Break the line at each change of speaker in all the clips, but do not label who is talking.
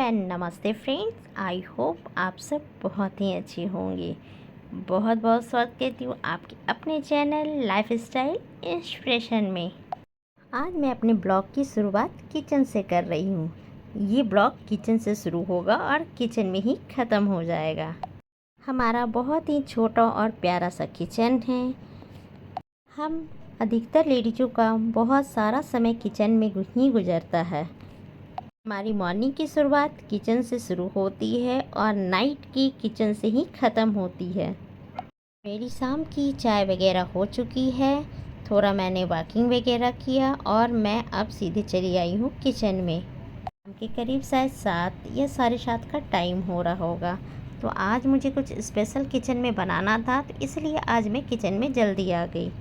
And नमस्ते friends. I hope आप सब बहुत ही अच्छे होंगे। बहुत बहुत स्वागत करती हूँ आपके अपने चैनल लाइफस्टाइल इंस्पिरेशन में। आज मैं अपने ब्लॉग की शुरुआत किचन से कर रही हूँ। ये ब्लॉग किचन से शुरू होगा और किचन में ही ख़त्म हो जाएगा। हमारा बहुत ही छोटा और प्यारा सा किचन है। हम अधिकतर लेडीज़ों का बहुत सारा समय किचन में ही गुजरता है। हमारी मॉर्निंग की शुरुआत किचन से शुरू होती है और नाइट की किचन से ही ख़त्म होती है। मेरी शाम की चाय वगैरह हो चुकी है। थोड़ा मैंने वॉकिंग वगैरह किया और मैं अब सीधे चली आई हूँ किचन में। शाम के करीब शायद 7 या 7:30 का टाइम हो रहा होगा। तो आज मुझे कुछ स्पेशल किचन में बनाना था, तो इसलिए आज मैं किचन में जल्दी आ गई।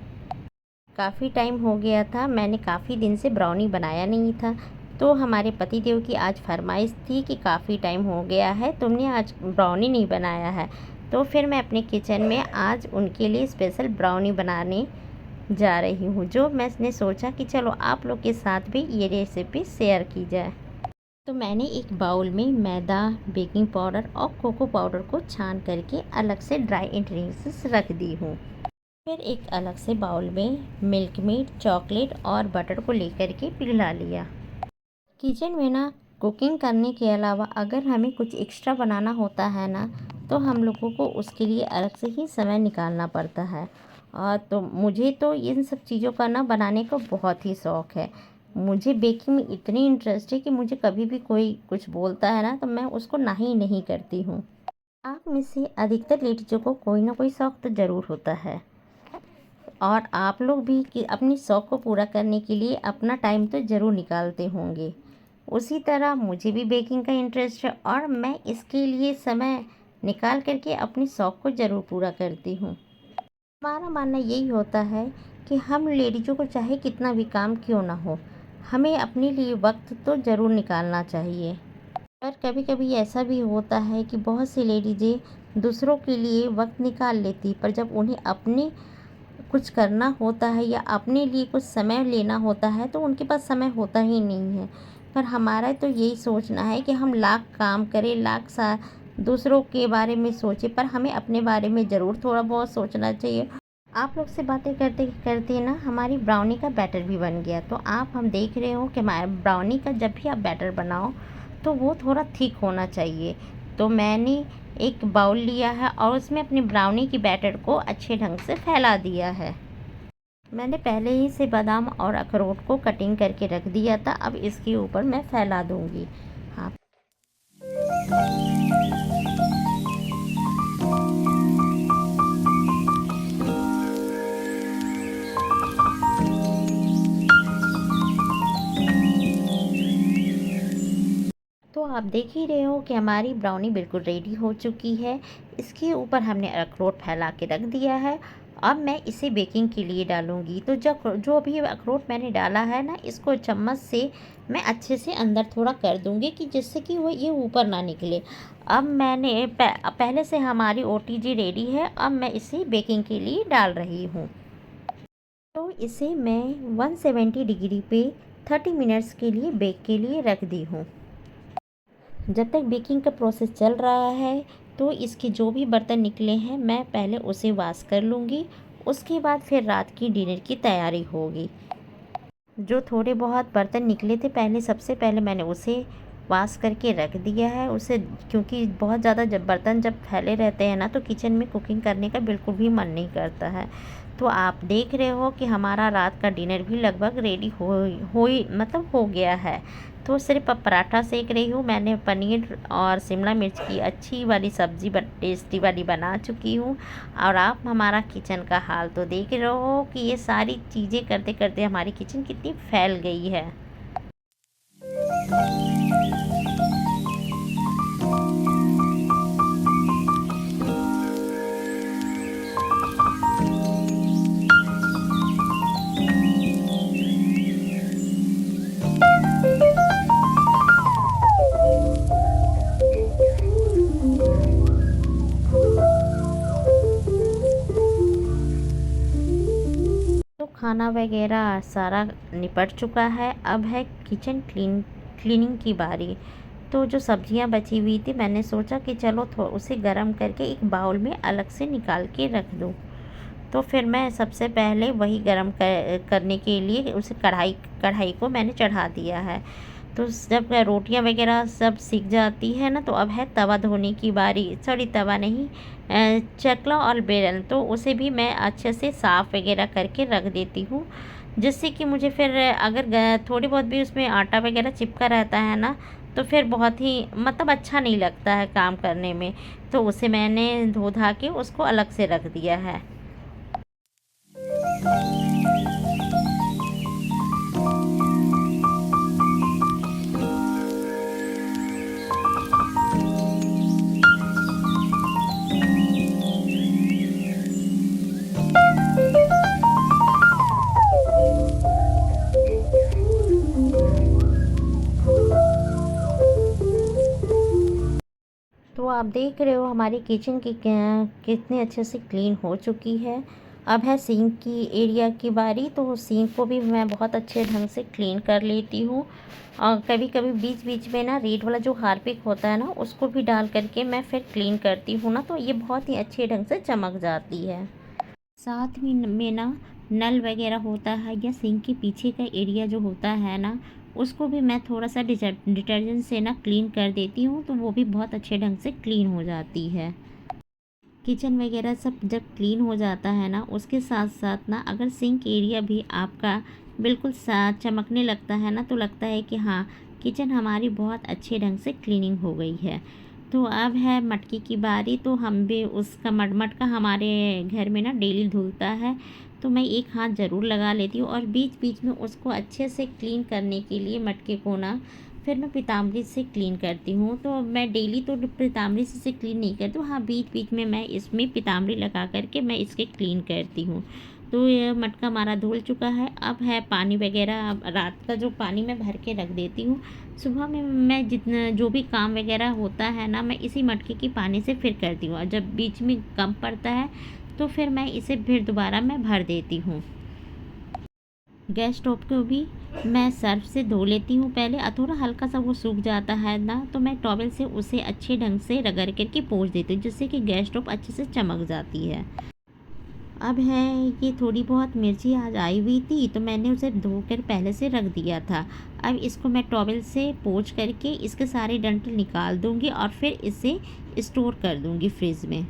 काफ़ी टाइम हो गया था, मैंने काफ़ी दिन से ब्राउनी बनाया नहीं था। तो हमारे पतिदेव की आज फरमाइश थी कि काफ़ी टाइम हो गया है, तुमने आज ब्राउनी नहीं बनाया है। तो फिर मैं अपने किचन में आज उनके लिए स्पेशल ब्राउनी बनाने जा रही हूँ, जो मैंने सोचा कि चलो आप लोग के साथ भी ये रेसिपी शेयर की जाए। तो मैंने एक बाउल में मैदा, बेकिंग पाउडर और कोको पाउडर को छान करके अलग से ड्राई इंग्रेडिएंट्स रख दी हूँ। फिर एक अलग से बाउल में मिल्क मेड, चॉकलेट और बटर को लेकर के पिघला लिया। किचन में ना कुकिंग करने के अलावा अगर हमें कुछ एक्स्ट्रा बनाना होता है ना, तो हम लोगों को उसके लिए अलग से ही समय निकालना पड़ता है। और तो मुझे तो इन सब चीज़ों का ना बनाने का बहुत ही शौक़ है। मुझे बेकिंग में इतनी इंटरेस्ट है कि मुझे कभी भी कोई कुछ बोलता है ना, तो मैं उसको ना ही नहीं करती हूँ। आप में से अधिकतर लेडीज़ों को कोई ना कोई शौक़ तो ज़रूर होता है, और आप लोग भी कि अपनी शौक़ को पूरा करने के लिए अपना टाइम तो ज़रूर निकालते होंगे। उसी तरह मुझे भी बेकिंग का इंटरेस्ट है और मैं इसके लिए समय निकाल करके अपनी शौक़ को ज़रूर पूरा करती हूँ। हमारा मानना यही होता है कि हम लेडीज़ों को चाहे कितना भी काम क्यों ना हो, हमें अपने लिए वक्त तो ज़रूर निकालना चाहिए। पर कभी कभी ऐसा भी होता है कि बहुत सी लेडीज़ें दूसरों के लिए वक्त निकाल लेती, पर जब उन्हें अपने कुछ करना होता है या अपने लिए कुछ समय लेना होता है तो उनके पास समय होता ही नहीं है। पर हमारा तो यही सोचना है कि हम लाख काम करें, लाख सा दूसरों के बारे में सोचें, पर हमें अपने बारे में ज़रूर थोड़ा बहुत सोचना चाहिए। आप लोग से बातें करते करते ना हमारी ब्राउनी का बैटर भी बन गया। तो हम देख रहे हो कि हमारे ब्राउनी का जब भी आप बैटर बनाओ तो वो थोड़ा थिक होना चाहिए। तो मैंने एक बाउल लिया है और उसमें अपनी ब्राउनी की बैटर को अच्छे ढंग से फैला दिया है। मैंने पहले ही से बादाम और अखरोट को कटिंग करके रख दिया था, अब इसके ऊपर मैं फैला दूंगी। हाँ, तो आप देख ही रहे हो कि हमारी ब्राउनी बिल्कुल रेडी हो चुकी है। इसके ऊपर हमने अखरोट फैला के रख दिया है। अब मैं इसे बेकिंग के लिए डालूंगी। तो जो जो अभी अखरोट मैंने डाला है ना, इसको चम्मच से मैं अच्छे से अंदर थोड़ा कर दूंगी कि जिससे कि वो ये ऊपर ना निकले। अब मैंने पहले से हमारी ओटीजी रेडी है। अब मैं इसे बेकिंग के लिए डाल रही हूँ। तो इसे मैं 170 डिग्री पे 30 मिनट्स के लिए बेक के लिए रख दी हूँ। जब तक बेकिंग का प्रोसेस चल रहा है तो इसके जो भी बर्तन निकले हैं मैं पहले उसे वॉश कर लूँगी। उसके बाद फिर रात की डिनर की तैयारी होगी। जो थोड़े बहुत बर्तन निकले थे पहले, सबसे पहले मैंने उसे वॉश करके रख दिया है उसे, क्योंकि बहुत ज़्यादा जब बर्तन जब फैले रहते हैं ना तो किचन में कुकिंग करने का बिल्कुल भी मन नहीं करता है। तो आप देख रहे हो कि हमारा रात का डिनर भी लगभग रेडी मतलब हो गया है। तो सिर्फ अब पराठा सेक रही हूँ। मैंने पनीर और शिमला मिर्च की अच्छी वाली सब्ज़ी टेस्टी वाली बना चुकी हूँ। और आप हमारा किचन का हाल तो देख रहे हो कि ये सारी चीज़ें करते करते हमारी किचन कितनी फैल गई है। तो खाना वगैरह सारा निपट चुका है। अब है किचन क्लीनिंग की बारी। तो जो सब्जियां बची हुई थी मैंने सोचा कि चलो उसे गर्म करके एक बाउल में अलग से निकाल के रख दूँ। तो फिर मैं सबसे पहले वही गर्म करने के लिए उसे कढ़ाई को मैंने चढ़ा दिया है। तो जब रोटियां वगैरह सब सिक जाती है ना, तो अब है तवा धोने की बारी। सॉरी, तवा नहीं, चकला और बेलन। तो उसे भी मैं अच्छे से साफ़ वगैरह करके रख देती हूँ, जिससे कि मुझे फिर अगर थोड़ी बहुत भी उसमें आटा वगैरह चिपका रहता है ना, तो फिर बहुत ही मतलब अच्छा नहीं लगता है काम करने में। तो उसे मैंने धो धा के उसको अलग से रख दिया है। तो आप देख रहे हो हमारी किचन की कितने अच्छे से क्लीन हो चुकी है। अब है सिंक की एरिया की बारी। तो सिंक को भी मैं बहुत अच्छे ढंग से क्लीन कर लेती हूँ, और कभी कभी बीच बीच में ना रेड वाला जो हार्पिक होता है ना, उसको भी डाल करके मैं फिर क्लीन करती हूँ ना, तो ये बहुत ही अच्छे ढंग से चमक जाती है। साथ ही में ना नल वगैरह होता है या सिंक के पीछे का एरिया जो होता है ना, उसको भी मैं थोड़ा सा डिटर्जेंट से ना क्लीन कर देती हूँ, तो वो भी बहुत अच्छे ढंग से क्लीन हो जाती है। किचन वगैरह सब जब क्लीन हो जाता है ना, उसके साथ साथ ना अगर सिंक एरिया भी आपका बिल्कुल चमकने लगता है ना, तो लगता है कि हाँ, किचन हमारी बहुत अच्छे ढंग से क्लीनिंग हो गई है। तो अब है मटकी की बारी। तो हम भी उसका मटका हमारे घर में ना डेली धुलता है, तो मैं एक हाथ ज़रूर लगा लेती हूँ, और बीच बीच में उसको अच्छे से क्लीन करने के लिए मटके को ना फिर मैं पीताम्बरी से क्लीन करती हूँ। तो मैं डेली तो पीताम्बरी से क्लीन नहीं करती हूँ, हाँ बीच बीच में मैं इसमें पीताम्बरी लगा करके मैं इसके क्लीन करती हूँ। तो ये मटका हमारा धुल चुका है। अब है पानी वगैरह, अब रात का जो पानी मैं भर के रख देती हूँ, सुबह में मैं जितना जो भी काम वगैरह होता है ना, मैं इसी मटके के पानी से फिर करती हूँ, और जब बीच में कम पड़ता है तो फिर मैं इसे फिर दोबारा मैं भर देती हूँ। गैस स्टोव को भी मैं सर्फ से धो लेती हूँ पहले, और थोड़ा हल्का सा वो सूख जाता है ना, तो मैं टॉवल से उसे अच्छे ढंग से रगड़ करके पोंछ देती हूँ, जिससे कि गैस स्टोव अच्छे से चमक जाती है। अब है, ये थोड़ी बहुत मिर्ची आज आई हुई थी, तो मैंने उसे धोकर पहले से रख दिया था। अब इसको मैं टॉवल से पोंछ करके इसके सारे डंठल निकाल दूँगी, और फिर इसे स्टोर कर दूँगी फ्रिज में।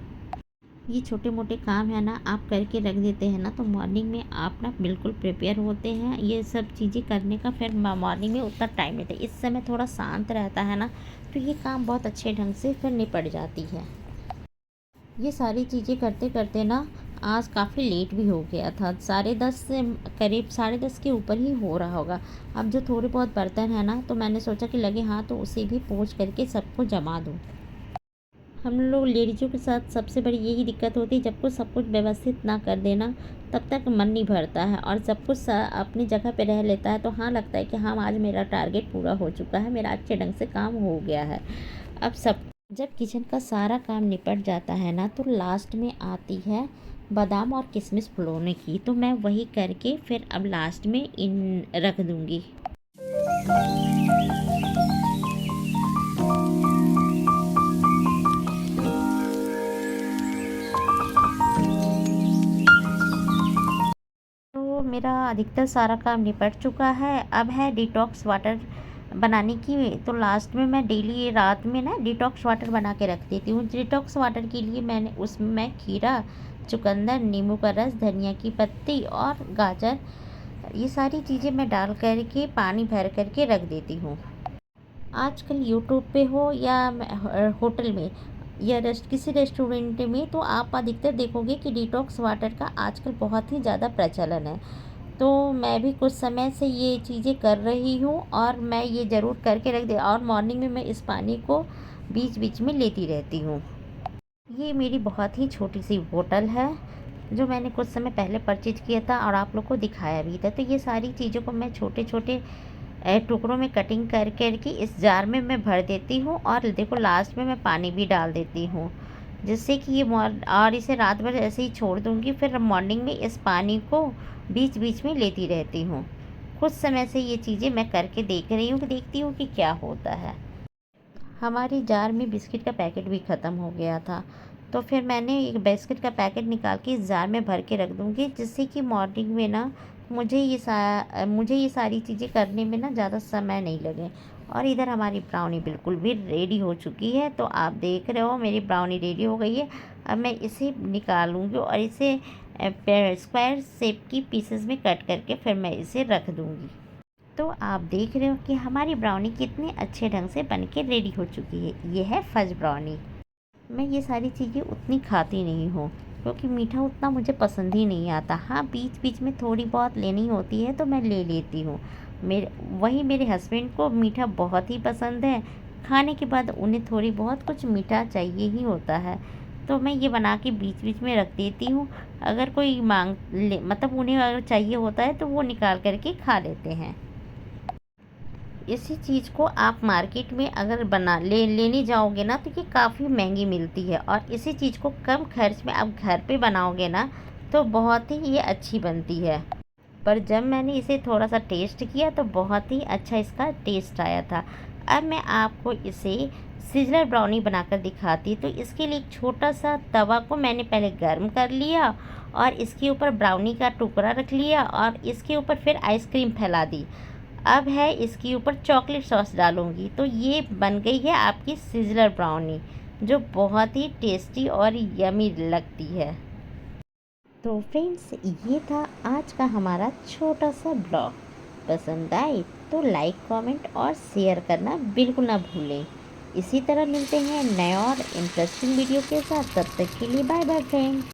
ये छोटे मोटे काम है ना, आप करके रख देते हैं ना, तो मॉर्निंग में आप ना बिल्कुल प्रिपेयर होते हैं ये सब चीज़ें करने का। फिर मॉर्निंग में उतना टाइम नहीं था, इस समय थोड़ा शांत रहता है ना, तो ये काम बहुत अच्छे ढंग से फिर निपट जाती है। ये सारी चीज़ें करते करते ना आज काफ़ी लेट भी हो गया था, 10:30 से करीब 10:30 के ऊपर ही हो रहा होगा। अब जो थोड़े बहुत बर्तन है ना, तो मैंने सोचा कि लगे हाँ तो उसे भी पोंछ करके सबको जमा दूँ। हम लोग लेडीज़ों के साथ सबसे बड़ी यही दिक्कत होती है, जब कुछ सब कुछ व्यवस्थित ना कर देना, तब तक मन नहीं भरता है, और सब कुछ अपनी जगह पे रह लेता है, तो हाँ लगता है कि हाँ आज मेरा टारगेट पूरा हो चुका है, मेरा अच्छे ढंग से काम हो गया है। अब सब जब किचन का सारा काम निपट जाता है ना, तो लास्ट में आती है बादाम और किशमिश फुलौने की। तो मैं वही करके फिर अब लास्ट में इन रख दूँगी। तो मेरा अधिकतर सारा काम निपट चुका है। अब है डिटॉक्स वाटर बनाने की। तो लास्ट में मैं डेली रात में ना डिटॉक्स वाटर बना के रख देती हूँ। डिटॉक्स वाटर के लिए मैंने उसमें मैं खीरा, चुकंदर, नींबू का रस, धनिया की पत्ती और गाजर, ये सारी चीज़ें मैं डाल कर के पानी भर कर के रख देती हूँ। आजकल यूट्यूब पे हो या होटल में या किसी रेस्टोरेंट में, तो आप अधिकतर देखोगे कि डिटॉक्स वाटर का आजकल बहुत ही ज़्यादा प्रचलन है। तो मैं भी कुछ समय से ये चीज़ें कर रही हूँ, और मैं ये ज़रूर करके रख दे, और मॉर्निंग में मैं इस पानी को बीच बीच में लेती रहती हूँ। ये मेरी बहुत ही छोटी सी बोतल है, जो मैंने कुछ समय पहले परचेज किया था और आप लोग को दिखाया भी था। तो ये सारी चीज़ों को मैं छोटे छोटे टुकड़ों में कटिंग कर कर के इस जार में मैं भर देती हूँ, और देखो लास्ट में मैं पानी भी डाल देती हूँ, जिससे कि ये और इसे रात भर ऐसे ही छोड़ दूँगी। फिर मॉर्निंग में इस पानी को बीच बीच में लेती रहती हूँ। कुछ समय से ये चीज़ें मैं करके देख रही हूँ कि देखती हूँ कि क्या होता है। हमारी जार में बिस्किट का पैकेट भी ख़त्म हो गया था। तो फिर मैंने एक बिस्किट का पैकेट निकाल के इस जार में भर के रख दूँगी, जिससे कि मॉर्निंग में ना मुझे ये सारी चीज़ें करने में ना ज़्यादा समय नहीं लगे। और इधर हमारी ब्राउनी बिल्कुल भी रेडी हो चुकी है। तो आप देख रहे हो मेरी ब्राउनी रेडी हो गई है। अब मैं इसे निकालूँगी और इसे स्क्वायर शेप की पीसेस में कट करके फिर मैं इसे रख दूँगी। तो आप देख रहे हो कि हमारी ब्राउनी कितने अच्छे ढंग से बन के रेडी हो चुकी है। ये है फज ब्राउनी। मैं ये सारी चीज़ें उतनी खाती नहीं हूँ, क्योंकि मीठा उतना मुझे पसंद ही नहीं आता। हाँ, बीच बीच में थोड़ी बहुत लेनी होती है तो मैं ले लेती हूँ। मेरे हस्बैंड को मीठा बहुत ही पसंद है। खाने के बाद उन्हें थोड़ी बहुत कुछ मीठा चाहिए ही होता है। तो मैं ये बना के बीच बीच में रख देती हूँ। अगर कोई मतलब उन्हें अगर चाहिए होता है तो वो निकाल करके खा लेते हैं। इसी चीज़ को आप मार्केट में अगर लेने जाओगे ना तो ये काफ़ी महंगी मिलती है। और इसी चीज़ को कम खर्च में आप घर पे बनाओगे ना तो बहुत ही ये अच्छी बनती है। पर जब मैंने इसे थोड़ा सा टेस्ट किया तो बहुत ही अच्छा इसका टेस्ट आया था। अब मैं आपको इसे सिजलर ब्राउनी बनाकर दिखाती। तो इसके लिए एक छोटा सा तवा को मैंने पहले गर्म कर लिया और इसके ऊपर ब्राउनी का टुकड़ा रख लिया और इसके ऊपर फिर आइसक्रीम फैला दी। अब है इसके ऊपर चॉकलेट सॉस डालूँगी। तो ये बन गई है आपकी सिजलर ब्राउनी, जो बहुत ही टेस्टी और यमी लगती है। तो फ्रेंड्स, ये था आज का हमारा छोटा सा ब्लॉग। पसंद आए तो लाइक, कमेंट और शेयर करना बिल्कुल ना भूलें। इसी तरह मिलते हैं नए और इंटरेस्टिंग वीडियो के साथ। तब तक के लिए बाय बाय फ्रेंड्स।